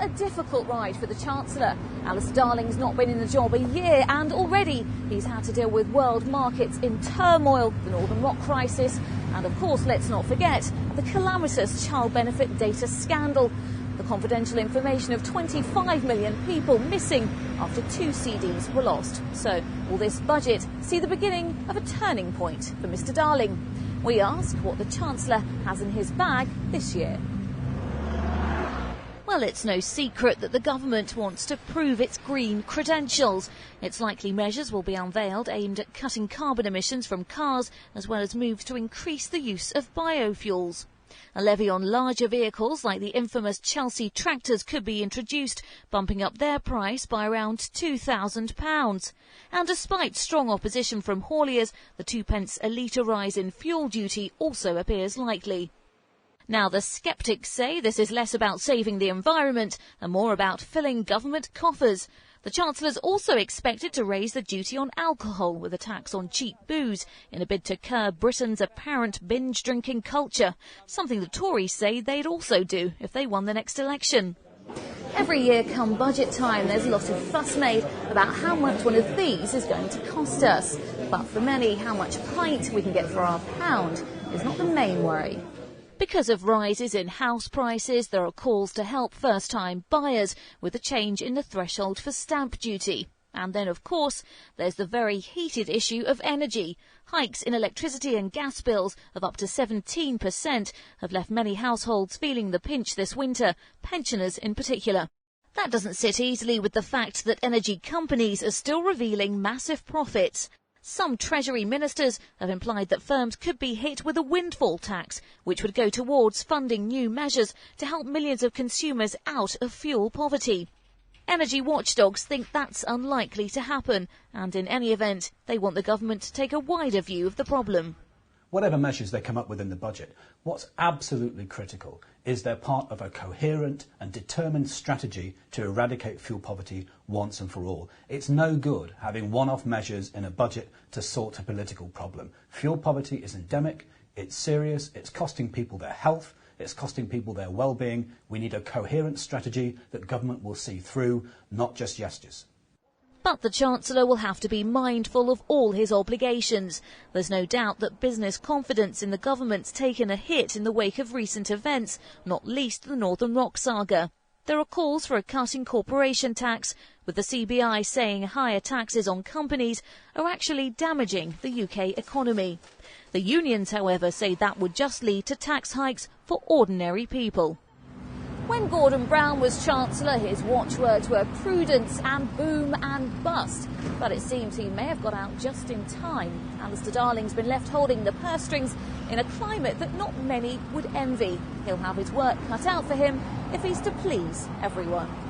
a difficult ride for the Chancellor. Alistair Darling's not been in the job a year, and already he's had to deal with world markets in turmoil, the Northern Rock crisis, and of course, let's not forget, the calamitous child benefit data scandal. The confidential information of 25 million people missing after 2 CDs were lost. So will this budget see the beginning of a turning point for Mr. Darling? We ask what the Chancellor has in his bag this year. Well, it's no secret that the government wants to prove its green credentials. Its likely measures will be unveiled aimed at cutting carbon emissions from cars, as well as moves to increase the use of biofuels. A levy on larger vehicles like the infamous Chelsea tractors could be introduced, bumping up their price by around £2,000. And despite strong opposition from hauliers, the 2p a litre rise in fuel duty also appears likely. Now, the sceptics say this is less about saving the environment and more about filling government coffers. The Chancellor's also expected to raise the duty on alcohol with a tax on cheap booze in a bid to curb Britain's apparent binge-drinking culture, something the Tories say they'd also do if they won the next election. Every year come budget time, there's a lot of fuss made about how much one of these is going to cost us. But for many, how much pint we can get for our pound is not the main worry. Because of rises in house prices, there are calls to help first-time buyers with a change in the threshold for stamp duty. And then, of course, there's the very heated issue of energy. Hikes in electricity and gas bills of up to 17% have left many households feeling the pinch this winter, pensioners in particular. That doesn't sit easily with the fact that energy companies are still revealing massive profits. Some Treasury ministers have implied that firms could be hit with a windfall tax, which would go towards funding new measures to help millions of consumers out of fuel poverty. Energy watchdogs think that's unlikely to happen, and in any event, they want the government to take a wider view of the problem. Whatever measures they come up with in the budget, what's absolutely critical is they're part of a coherent and determined strategy to eradicate fuel poverty once and for all. It's no good having one-off measures in a budget to sort a political problem. Fuel poverty is endemic, it's serious, it's costing people their health, it's costing people their well-being. We need a coherent strategy that government will see through, not just gestures. But the Chancellor will have to be mindful of all his obligations. There's no doubt that business confidence in the government's taken a hit in the wake of recent events, not least the Northern Rock saga. There are calls for a cut in corporation tax, with the CBI saying higher taxes on companies are actually damaging the UK economy. The unions, however, say that would just lead to tax hikes for ordinary people. When Gordon Brown was Chancellor, his watchwords were prudence and boom and bust. But it seems he may have got out just in time. Alistair Darling's been left holding the purse strings in a climate that not many would envy. He'll have his work cut out for him if he's to please everyone.